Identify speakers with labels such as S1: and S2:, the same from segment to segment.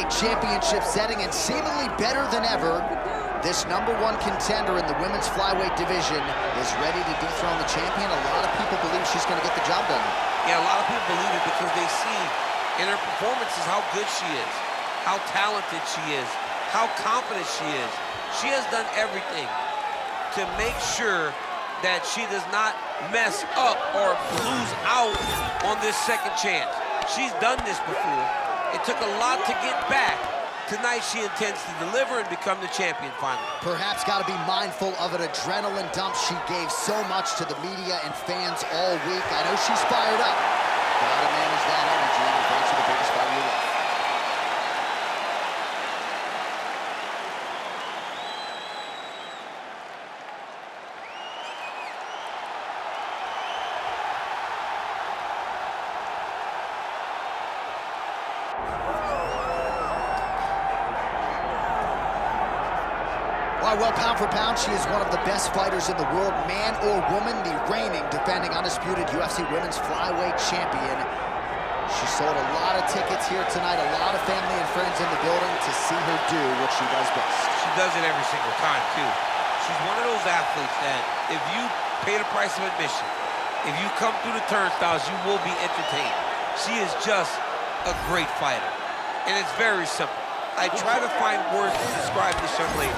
S1: flyweight championship setting, and seemingly better than ever, this #1 contender in the women's flyweight division is ready to dethrone the champion. A lot of people believe she's going to get the job done.
S2: Yeah, a lot of people believe it because they see in her performances how good she is, how talented she is, how confident she is. She has done everything to make sure that she does not mess up or lose out on this second chance. She's done this before. It took a lot to get back. Tonight she intends to deliver and become the champion finally.
S1: Perhaps got to be mindful of an adrenaline dump. She gave so much to the media and fans all week. I know she's fired up. Gotta manage that energy in advance of the biggest fight of your life. Well, pound for pound, she is one of the best fighters in the world, man or woman, the reigning, defending, undisputed UFC Women's Flyweight Champion. She sold a lot of tickets here tonight, a lot of family and friends in the building to see her do what she does best.
S2: She does it every single time, too. She's one of those athletes that if you pay the price of admission, if you come through the turnstiles, you will be entertained. She is just a great fighter, and it's very simple. I try to find words to describe this young lady.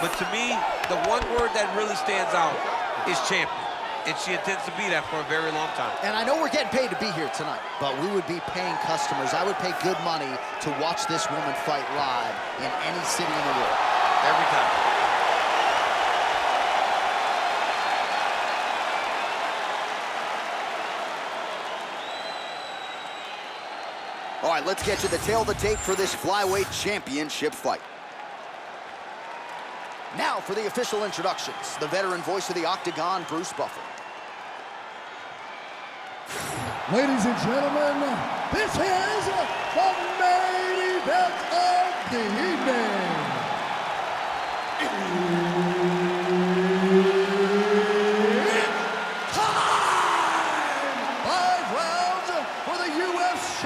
S2: But to me, the one word that really stands out is champion. And she intends to be that for a very long time.
S1: And I know we're getting paid to be here tonight, but we would be paying customers. I would pay good money to watch this woman fight live in any city in the world.
S2: Every time.
S1: All right, let's get to the tail of the tape for this flyweight championship fight. Now for the official introductions, the veteran voice of the Octagon, Bruce Buffer.
S3: Ladies and gentlemen, this is the main event of the evening. It's time! 5 rounds for the UFC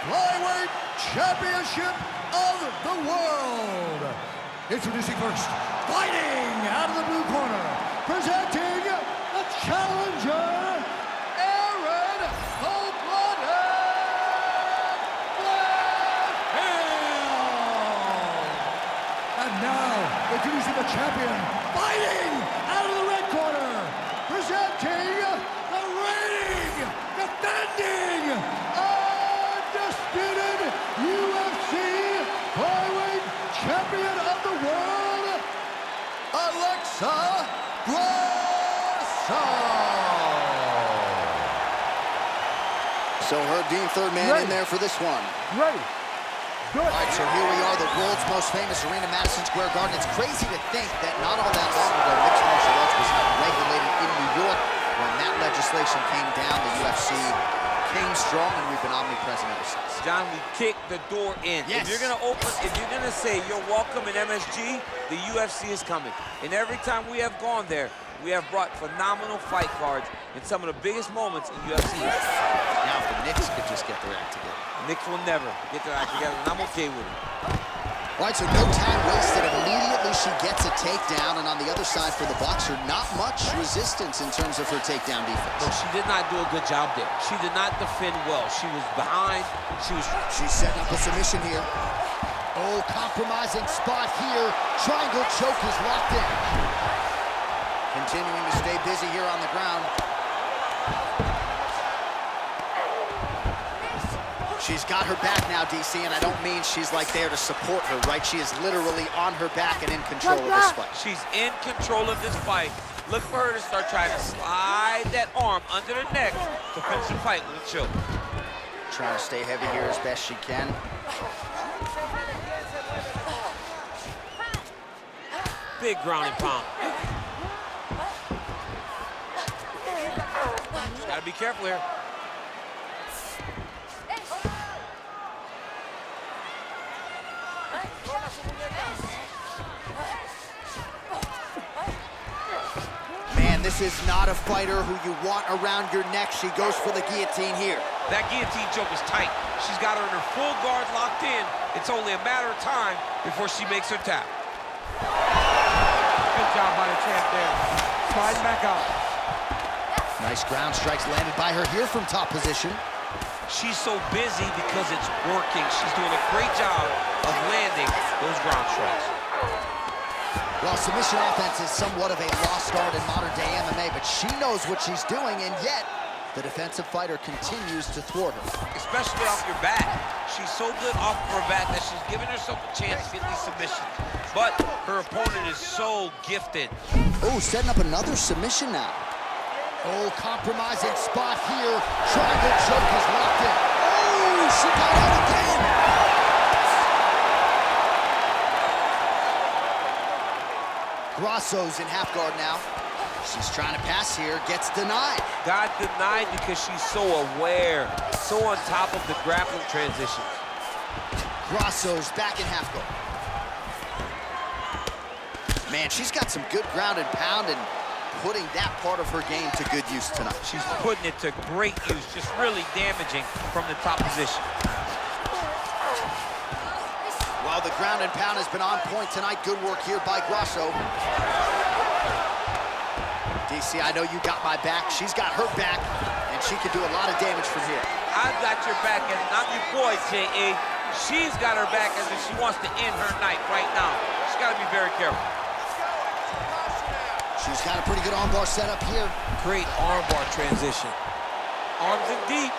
S3: Flyweight Championship of the World. Introducing first, fighting out of the blue corner, presenting the challenger, Erin Blanchfield. And now, introducing the champion, fighting out of the red corner, presenting the reigning, defending, undisputed UFC Flyweight Champion of the world, Grasso.
S1: So Herb Dean, third man in there for this one.
S3: Ready. Good.
S1: All right, so here we are, the world's most famous arena, Madison Square Garden. It's crazy to think that not all that long ago, mixed martial arts was not regulated in New York. When that legislation came down, the UFC came strong, and we've been omnipresent ever since.
S2: John, we kicked the door in.
S1: Yes.
S2: If you're gonna say you're welcome in MSG, the UFC is coming. And every time we have gone there, we have brought phenomenal fight cards in some of the biggest moments in UFC.
S1: Now if the Knicks could just get their act together.
S2: Knicks will never get their act together, and I'm okay with it.
S1: All right, so no time wasted. Immediately she gets a takedown, and on the other side for the boxer, not much resistance in terms of her takedown defense.
S2: No, she did not do a good job there. She did not defend well. She was behind.
S1: She's setting up a submission here. Oh, compromising spot here. Triangle choke is locked in. Continuing to stay busy here on the ground. She's got her back now, DC, and I don't mean she's like there to support her, right? She is literally on her back and in control of this fight.
S2: She's in control of this fight. Look for her to start trying to slide that arm under the neck to finish the fight with a choke.
S1: Trying to stay heavy here as best she can.
S2: Big grounding pound. Just gotta be careful here.
S1: Man, this is not a fighter who you want around your neck. She goes for the guillotine here.
S2: That guillotine choke is tight. She's got her in her full guard locked in. It's only a matter of time before she makes her tap.
S4: Good job by the champ there. Sliding back out.
S1: Nice ground strikes landed by her here from top position.
S2: She's so busy because it's working. She's doing a great job of landing those ground strikes.
S1: Well, submission offense is somewhat of a lost art in modern-day MMA, but she knows what she's doing, and yet the defensive fighter continues to thwart her.
S2: Especially off your back. She's so good off of her back that she's giving herself a chance to get these submissions. But her opponent is so gifted.
S1: Oh, setting up another submission now. Oh, compromising spot here. Triangle choke is locked in. Oh, she got out again. Grasso's in half guard now. She's trying to pass here, gets denied.
S2: Got denied because she's so aware, so on top of the grappling transitions.
S1: Grasso's back in half guard. Man, she's got some good ground and pound and putting that part of her game to good use tonight.
S2: She's putting it to great use, just really damaging from the top position.
S1: Well, the ground and pound has been on point tonight. Good work here by Grasso. DC, I know you got my back. She's got her back, and she can do a lot of damage from here.
S2: I've got your back, and I'm your boy, J.A. She's got her back as if she wants to end her night right now. She's got to be very careful.
S1: She's got a pretty good armbar set up here.
S2: Great armbar transition. Arms in deep.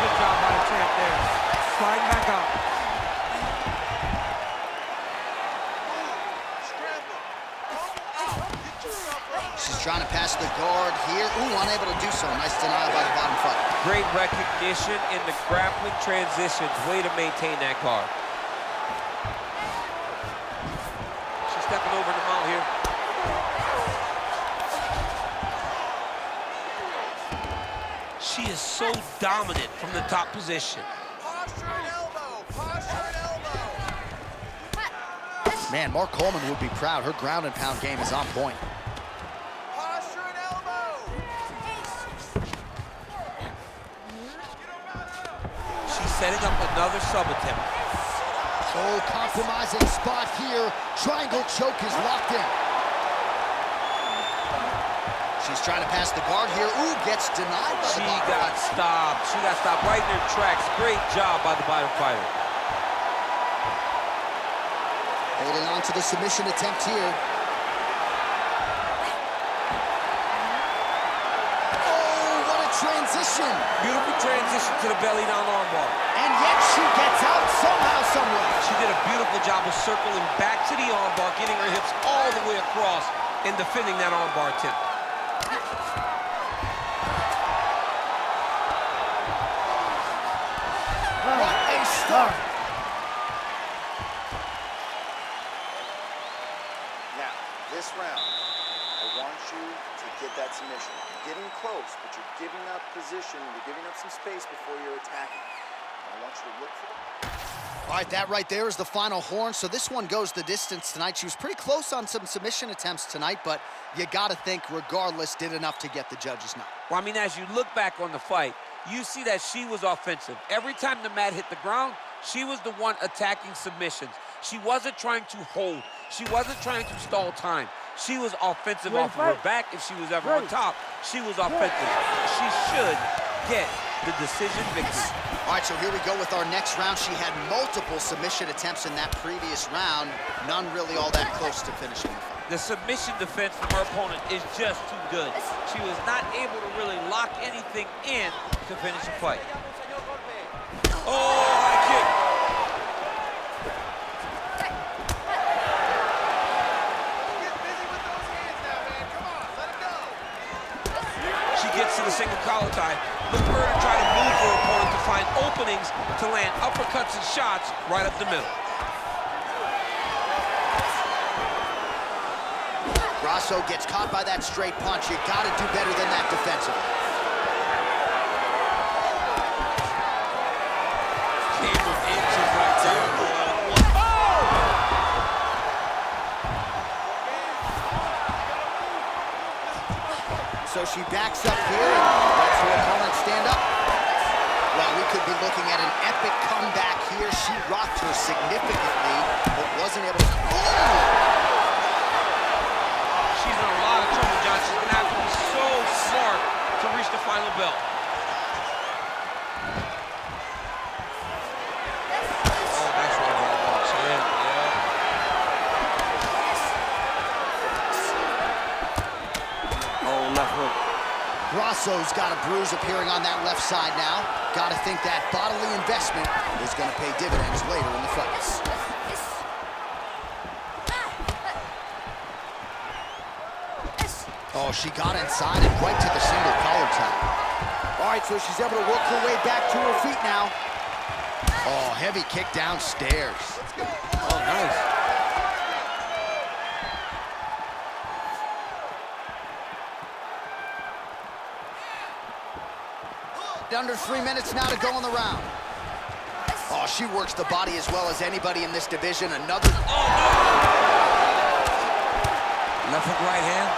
S4: Good job by the champ there. Sliding back out.
S1: She's trying to pass the guard here. Ooh, unable to do so. Nice denial by the bottom fighter.
S2: Great recognition in the grappling transitions. Way to maintain that guard. She's stepping over the mount here. She is so dominant from the top position.
S5: Posture and elbow. Posture and elbow.
S1: Man, Mark Coleman would be proud. Her ground and pound game is on point.
S5: Posture and elbow.
S2: She's setting up another sub attempt.
S1: Oh, compromising spot here. Triangle choke is locked in. She's trying to pass the guard here. Ooh, gets denied.
S2: She got stopped. She got stopped right in her tracks. Great job by the bottom fighter.
S1: Holding on to the submission attempt here. Oh, what a transition.
S2: Beautiful transition to the belly down armbar.
S1: And yet she gets out somehow, somewhere.
S2: She did a beautiful job of circling back to the armbar, getting her hips all the way across and defending that armbar attempt.
S1: What a start.
S5: Now, this round, I want you to get that submission. You're getting close, but you're giving up position. You're giving up some space before you're attacking. I want you to look for the...
S1: All right, that right there is the final horn. So this one goes the distance tonight. She was pretty close on some submission attempts tonight, but you got to think, regardless, did enough to get the judges' nod.
S2: Well, I mean, as you look back on the fight, you see that she was offensive. Every time the mat hit the ground, she was the one attacking submissions. She wasn't trying to hold. She wasn't trying to stall time. She was offensive off of her back. If she was ever on top, she was offensive. She should get the decision victory.
S1: All right, so here we go with our next round. She had multiple submission attempts in that previous round. None really all that close to finishing the fight.
S2: The submission defense from her opponent is just too good. She was not able to really lock anything in to finish the fight. Oh, high kick.
S5: Get busy with those hands now, man. Come on, let it go.
S2: She gets to the single collar tie. Look for her to try to move her opponent to find openings to land uppercuts and shots right up the middle.
S1: Grasso gets caught by that straight punch. You got to do better than that defensively.
S2: Game of inches right there.
S1: So she backs up here and lets her opponent stand up. Well, we could be looking at an epic comeback here. She rocked her significantly, but wasn't able to...
S2: She's in a lot of trouble, John. She's gonna have to be so smart to reach the final bell. Oh, that's right on the chin, yeah. Oh, left hook.
S1: Grasso's got a bruise appearing on that left side now. Gotta think that bodily investment is gonna pay dividends later in the fights. Oh, she got inside and right to the single collar tie. All right, so she's able to work her way back to her feet now. Oh, heavy kick downstairs.
S2: Oh, nice.
S1: Under 3 minutes now to go in the round. Oh, she works the body as well as anybody in this division. Another...
S2: Oh, no! Left hook, right hand.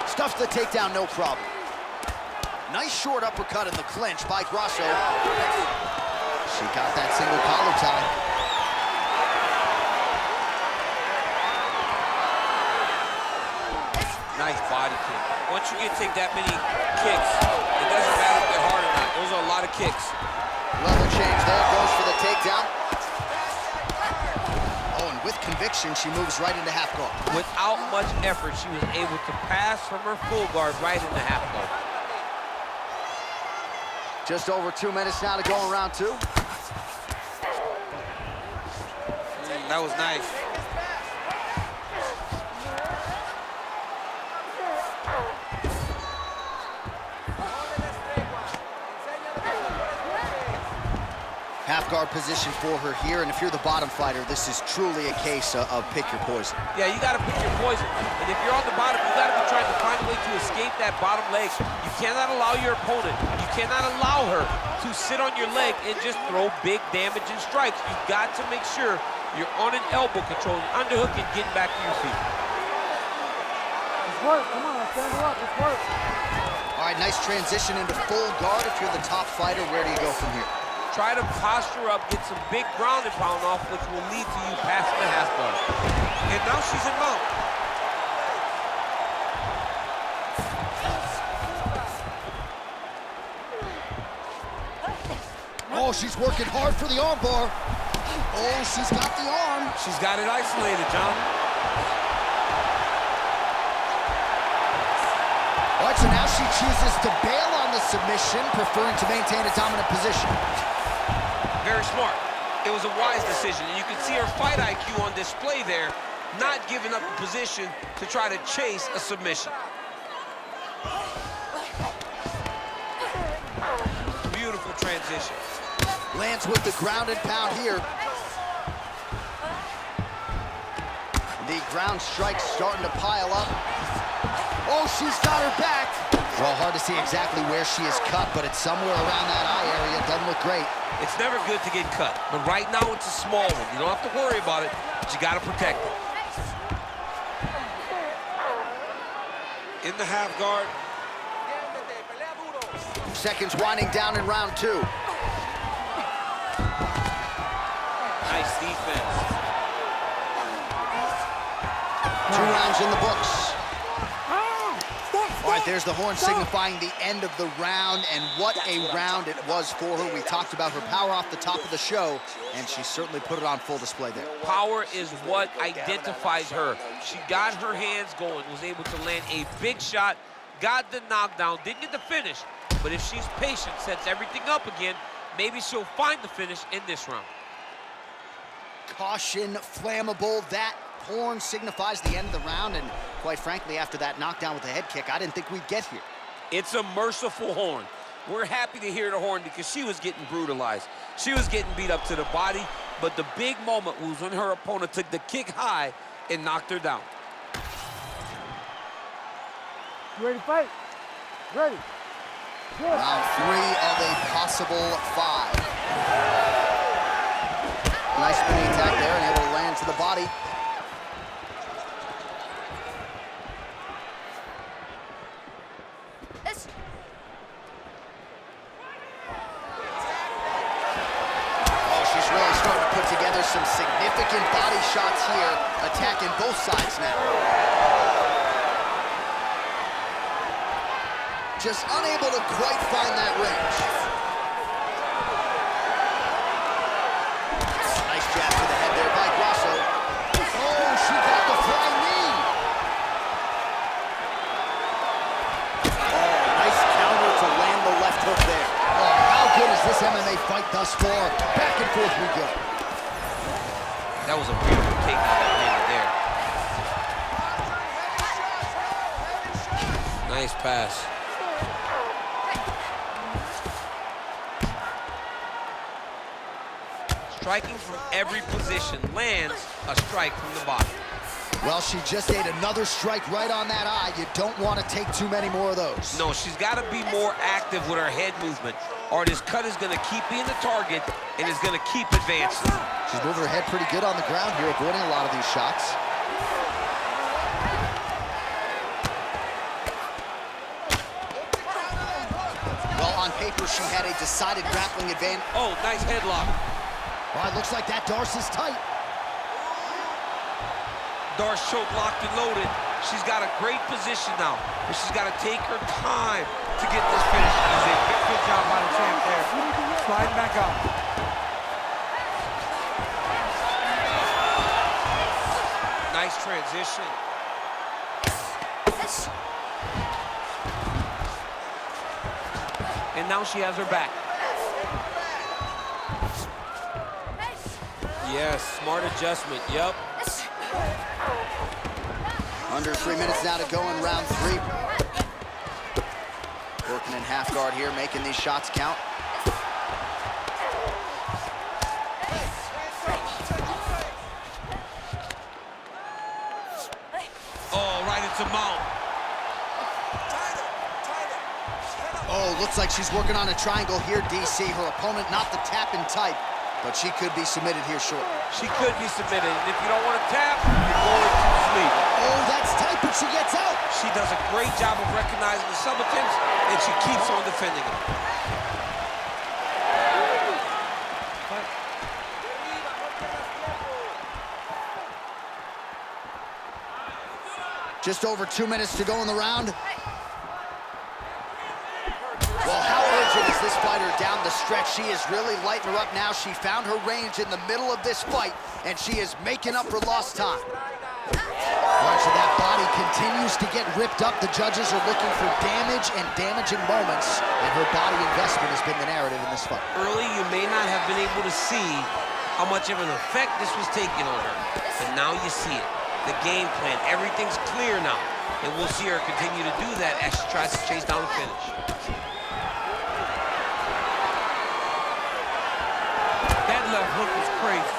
S1: Stuffs the takedown, no problem. Nice short uppercut in the clinch by Grasso. She got that single collar tie.
S2: Nice body kick. Once you take that many kicks, it doesn't matter if they're hard or not. Those are a lot of kicks.
S1: Level change there, goes for the takedown. Oh, and with conviction, she moves right into half guard.
S2: Without much effort, she was able to pass from her full guard right into half guard.
S1: Just over 2 minutes now to go in round 2.
S2: That was nice.
S1: Half guard position for her here, and if you're the bottom fighter, this is truly a case of pick your poison.
S2: Yeah, you gotta pick your poison. And if you're on the bottom, you gotta be trying to find a way to escape that bottom leg. You cannot allow your opponent, you cannot allow her to sit on your leg and just throw big damaging strikes. You've got to make sure you're on an elbow control, an underhook, and getting back to your feet.
S4: Let's work, come on, stand her up, let's work.
S1: All right, nice transition into full guard. If you're the top fighter, where do you go from here?
S2: Try to posture up, get some big ground and pound off, which will lead to you passing the half guard. And now she's in mount.
S1: Oh, she's working hard for the arm bar. Oh, she's got the arm.
S2: She's got it isolated, John.
S1: All right, so now she chooses to bail on the submission, preferring to maintain a dominant position.
S2: Very smart. It was a wise decision, and you can see her fight IQ on display there, not giving up the position to try to chase a submission. Beautiful transition.
S1: Lands with the ground and pound here. The ground strikes starting to pile up. Oh, she's got her back. Well, hard to see exactly where she is cut, but it's somewhere around that eye area. Doesn't look great.
S2: It's never good to get cut, but right now it's a small one. You don't have to worry about it, but you got to protect it. In the half guard.
S1: Seconds winding down in round 2.
S2: Nice defense.
S1: 2 rounds in the books. All right, there's the horn signifying the end of the round, and what a round it was for her. We talked about her power off the top of the show, and she certainly put it on full display there.
S2: Power is what identifies her. She got her hands going, was able to land a big shot, got the knockdown, didn't get the finish, but if she's patient, sets everything up again, maybe she'll find the finish in this round.
S1: Caution, flammable. That horn signifies the end of the round, and quite frankly, after that knockdown with the head kick, I didn't think we'd get here.
S2: It's a merciful horn. We're happy to hear the horn because she was getting brutalized. She was getting beat up to the body, but the big moment was when her opponent took the kick high and knocked her down.
S4: You ready to fight? Ready. Good.
S1: Round 3 of a possible 5. Nice spinning attack there and able to land to the body. together some significant body shots here, attacking both sides now. Just unable to quite find that range. Nice jab to the head there by Grasso. Oh, she got the flying knee. Oh, nice counter to land the left hook there. Oh, how good is this MMA fight thus far? Back and forth we go.
S2: That was a beautiful takedown that landed there. Nice pass. Striking from every position, lands a strike from the bottom.
S1: Well, she just ate another strike right on that eye. You don't want to take too many more of those.
S2: No, she's got to be more active with her head movement, or this cut is going to keep being the target and is going to keep advancing.
S1: She's moving her head pretty good on the ground here, avoiding a lot of these shots. Well, on paper, she had a decided grappling advantage.
S2: Oh, nice headlock.
S1: Well, it looks like that Darce is tight.
S2: Darce choke locked and loaded. She's got a great position now, but she's got to take her time to get this finish.
S4: Good job by the champ there. Sliding back up.
S2: Nice transition. And now she has her back. Yes, smart adjustment, yep.
S1: Under 3 minutes now to go in round 3. Working in half guard here, making these shots count.
S2: Oh, right into mount.
S1: Oh, looks like she's working on a triangle here, DC. Her opponent not the tapping type, but she could be submitted here shortly.
S2: She could be submitted, and if you don't want to tap, you're going to sleep.
S1: Oh, that's tight, but she gets out.
S2: She does a great job of recognizing the sub attempts, and she keeps on defending them.
S1: Just over 2 minutes to go in the round. Well, how urgent is this fighter down the stretch? She is really lighting her up now. She found her range in the middle of this fight, and she is making up for lost time. Parts of that body continues to get ripped up. The judges are looking for damage and damaging moments, and her body investment has been the narrative in this fight.
S2: Early, you may not have been able to see how much of an effect this was taking on her, but now you see it. The game plan, everything's clear now, and we'll see her continue to do that as she tries to chase down the finish.
S4: That left hook is crazy.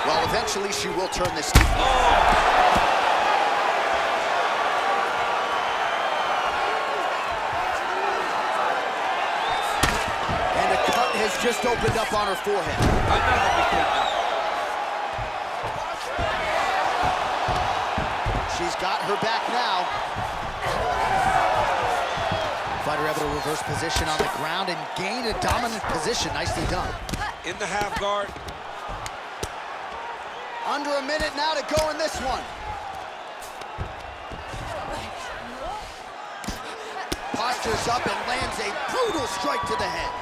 S1: Well, eventually she will turn this. And a cut has just opened up on her forehead.
S2: Another big takedown.
S1: She's got her back now. Fighter able to reverse position on the ground and gain a dominant position. Nicely done.
S2: In the half guard.
S1: Under a minute now to go in this one. Postures up and lands a brutal strike to the head.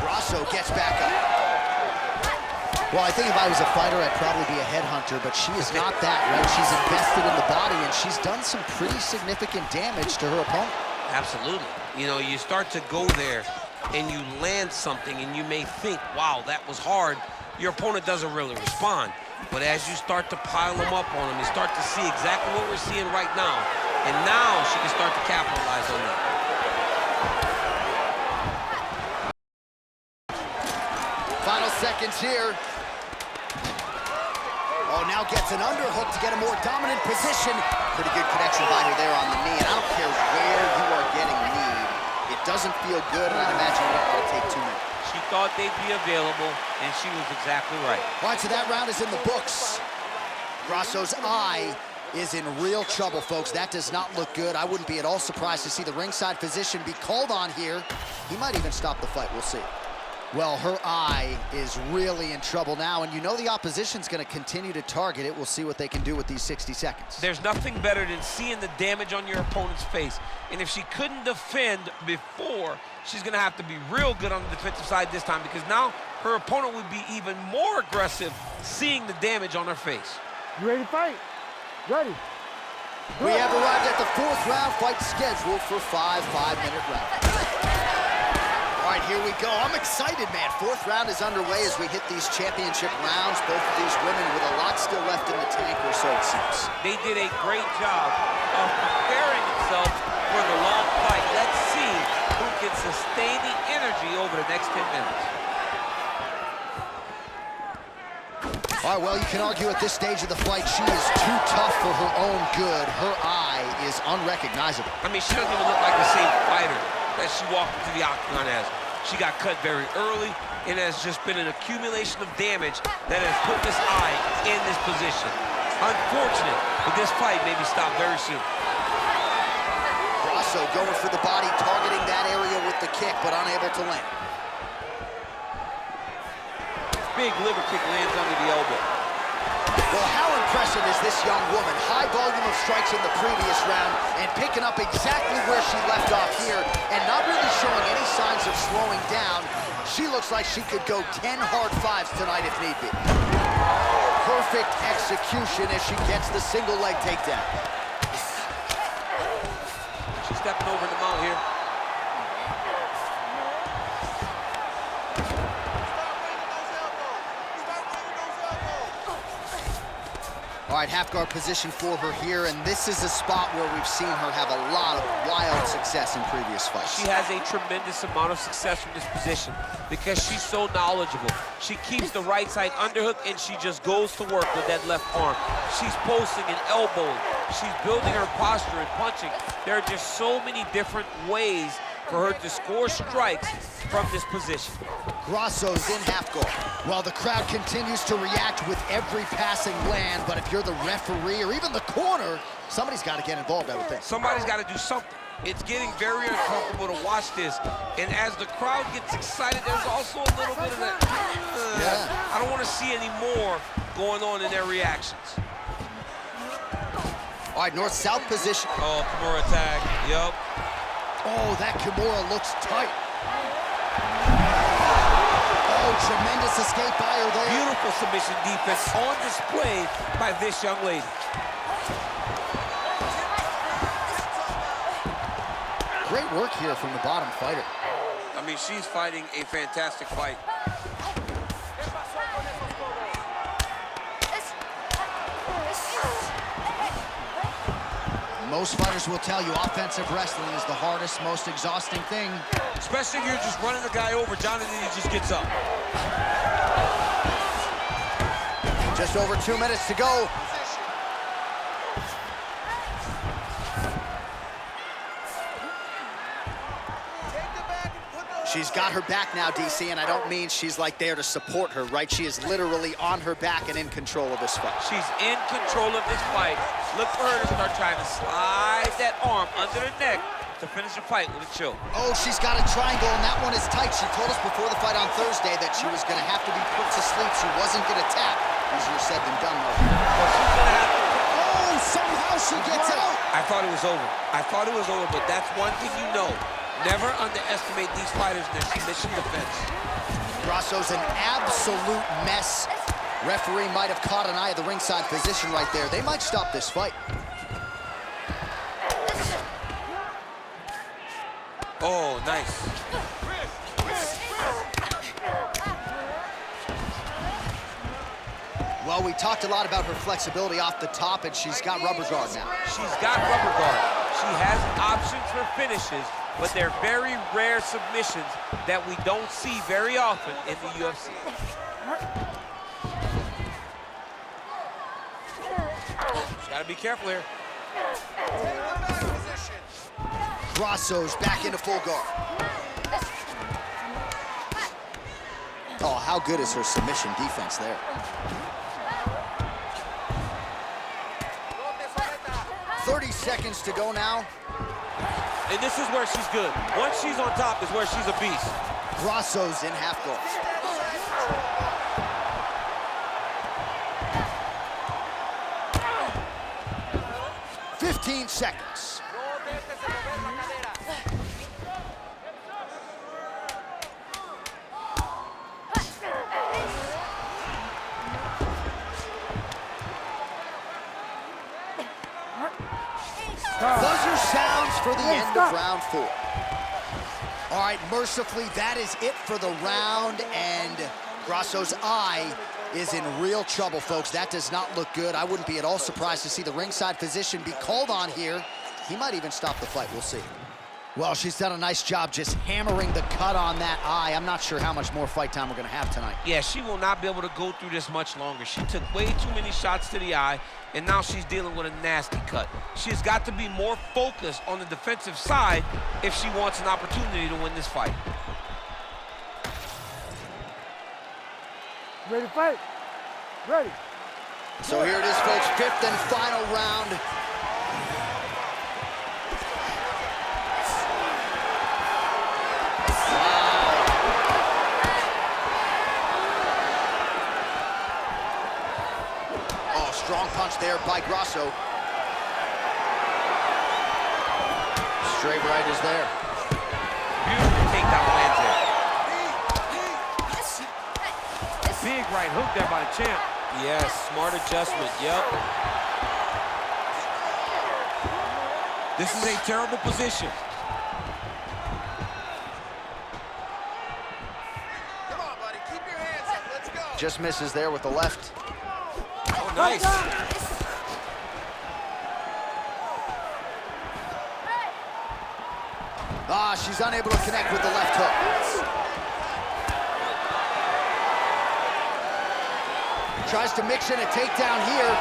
S1: Grasso gets back up. Well, I think if I was a fighter, I'd probably be a headhunter, but she is not that, right? She's invested in the body, and she's done some pretty significant damage to her opponent.
S2: Absolutely. You know, you start to go there, and you land something, and you may think, wow, that was hard. Your opponent doesn't really respond. But as you start to pile them up on them, you start to see exactly what we're seeing right now. And now she can start to capitalize on that.
S1: Final seconds here. Oh, now gets an underhook to get a more dominant position. Pretty good connection by her there on the knee. And I don't care where you are getting kneed. It doesn't feel good, and I imagine you don't want to take too many.
S2: She thought they'd be available, and she was exactly right.
S1: All right, so that round is in the books. Grasso's eye is in real trouble, folks. That does not look good. I wouldn't be at all surprised to see the ringside physician be called on here. He might even stop the fight. We'll see. Well, her eye is really in trouble now, and you know the opposition's going to continue to target it. We'll see what they can do with these 60 seconds.
S2: There's nothing better than seeing the damage on your opponent's face. And if she couldn't defend before, she's going to have to be real good on the defensive side this time, because now her opponent would be even more aggressive seeing the damage on her face.
S6: You ready to fight? Ready.
S1: We have arrived at the 4th round, fight scheduled for 5 5-minute rounds. All right, here we go. I'm excited, man. 4th round is underway as we hit these championship rounds. Both of these women with a lot still left in the tank, or so it seems.
S2: They did a great job of preparing themselves for the long fight. Let's see who can sustain the energy over the next 10 minutes.
S1: All right, well, you can argue at this stage of the fight, she is too tough for her own good. Her eye is unrecognizable.
S2: I mean, she doesn't even look like the same fighter that she walked into the octagon as. She got cut very early, and has just been an accumulation of damage that has put this eye in this position. Unfortunate, but this fight may be stopped very soon.
S1: Grasso going for the body, targeting that area with the kick, but unable to land.
S2: Big liver kick lands under the elbow.
S1: Well, how impressive is this young woman? High volume of strikes in the previous round and picking up exactly where she left off here and not really showing any signs of slowing down. She looks like she could go 10 hard 5s tonight if need be. Perfect execution as she gets the single leg takedown.
S2: She's stepping over the mount here.
S1: All right, half guard position for her here, and this is a spot where we've seen her have a lot of wild success in previous fights.
S2: She has a tremendous amount of success from this position because she's so knowledgeable. She keeps the right side underhook, and she just goes to work with that left arm. She's posting and elbowing. She's building her posture and punching. There are just so many different ways for her to score strikes from this position.
S1: Grasso's in half guard. Well, the crowd continues to react with every passing land, but if you're the referee or even the corner, somebody's got to get involved, I would think.
S2: Somebody's got to do something. It's getting very uncomfortable to watch this, and as the crowd gets excited, there's also a little bit of that, I don't want to see any more going on in their reactions.
S1: All right, north-south position.
S2: Oh, Kimura tag, yep.
S1: Oh, that Kimura looks tight. Oh, tremendous escape by her there.
S2: Beautiful submission defense on display by this young lady.
S1: Great work here from the bottom fighter.
S2: I mean, she's fighting a fantastic fight.
S1: Most fighters will tell you offensive wrestling is the hardest, most exhausting thing.
S2: Especially if you're just running the guy over, Jonathan, he just gets up.
S1: Just over 2 minutes to go. She's got her back now, DC, and I don't mean she's like there to support her, right? She is literally on her back and in control of this fight.
S2: She's in control of this fight. Look for her to start trying to slide that arm under the neck to finish the fight with a choke.
S1: Oh, she's got a triangle, and that one is tight. She told us before the fight on Thursday that she was gonna have to be put to sleep. She wasn't gonna tap. Easier said than done, though.
S2: Well, she's gonna have to...
S1: Oh, somehow she gets out.
S2: I thought it was over. I thought it was over, but that's one thing you know. Never underestimate these fighters in their submission defense.
S1: Grasso's an absolute mess. Referee might have caught an eye of the ringside position right there. They might stop this fight.
S2: Oh, nice.
S1: Well, we talked a lot about her flexibility off the top, and she's got rubber guard now.
S2: She's got rubber guard. She has options for finishes, but they're very rare submissions that we don't see very often in the UFC. She's got to be careful here.
S1: Grasso's back into full guard. Oh, how good is her submission defense there? 30 seconds to go now.
S2: And this is where she's good. Once she's on top is where she's a beast.
S1: Grasso's in half guard. "15 seconds. Buzzer sounds for the end of round 4. All right, mercifully, that is it for the round, and Grasso's eye is in real trouble, folks. That does not look good. I wouldn't be at all surprised to see the ringside physician be called on here. He might even stop the fight. We'll see. Well, she's done a nice job just hammering the cut on that eye. I'm not sure how much more fight time we're going to have tonight.
S2: Yeah, she will not be able to go through this much longer. She took way too many shots to the eye, and now she's dealing with a nasty cut. She's got to be more focused on the defensive side if she wants an opportunity to win this fight.
S6: Ready to fight? Ready.
S1: So here it is, folks, 5th and final round. Strong punch there by Grasso. Straight right is there.
S2: Beautiful takedown lands there.
S4: Big right hook there by the champ.
S2: Yes, smart adjustment, yep. This is a terrible position.
S5: Come on, buddy. Keep your hands up. Let's go.
S1: Just misses there with the left.
S2: Oh, nice.
S1: She's unable to connect with the left hook. Tries to mix in a takedown here.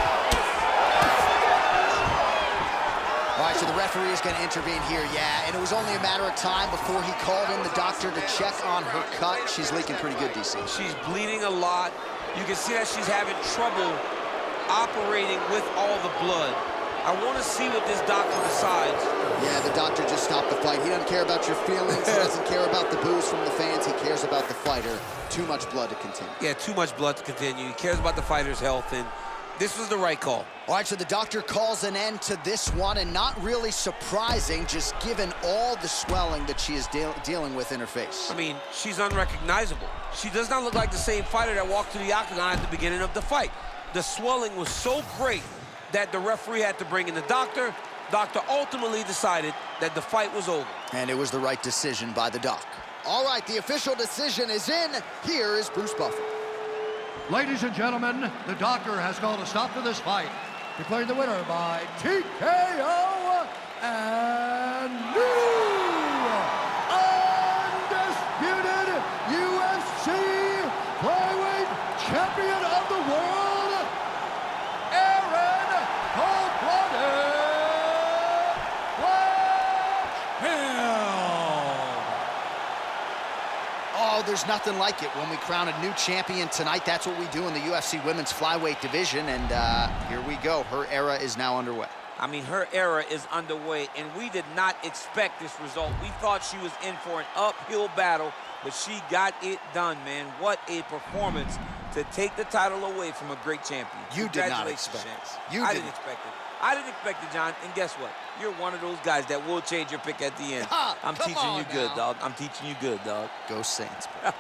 S1: All right, so the referee is going to intervene here, yeah, and it was only a matter of time before he called in the doctor to check on her cut. She's leaking pretty good, DC.
S2: She's bleeding a lot. You can see that she's having trouble operating with all the blood. I want to see what this doctor decides.
S1: Yeah, the doctor just stopped the fight. He doesn't care about your feelings. He doesn't care about the boos from the fans. He cares about the fighter. Too much blood to continue.
S2: Yeah, too much blood to continue. He cares about the fighter's health, and this was the right call.
S1: All right, so the doctor calls an end to this one, and not really surprising, just given all the swelling that she is dealing with in her face.
S2: I mean, she's unrecognizable. She does not look like the same fighter that walked to the octagon at the beginning of the fight. The swelling was so great that the referee had to bring in the doctor. Doctor ultimately decided that the fight was over.
S1: And it was the right decision by the doc. All right, the official decision is in. Here is Bruce Buffer.
S3: Ladies and gentlemen, the doctor has called a stop to this fight, declaring the winner by TKO and new undisputed UFC flyweight champion of the world, Erin Blanchfield.
S1: Oh, there's nothing like it when we crown a new champion tonight. That's what we do in the UFC women's flyweight division, and here we go. Her era is now underway.
S2: I mean, her era is underway, and we did not expect this result. We thought she was in for an uphill battle, but she got it done, man. What a performance to take the title away from a great champion.
S1: You did not expect it.
S2: I didn't expect it. I didn't expect it, John, and guess what? You're one of those guys that will change your pick at the end. I'm teaching you good, dog. I'm teaching you good, dog.
S1: Go Saints, bro.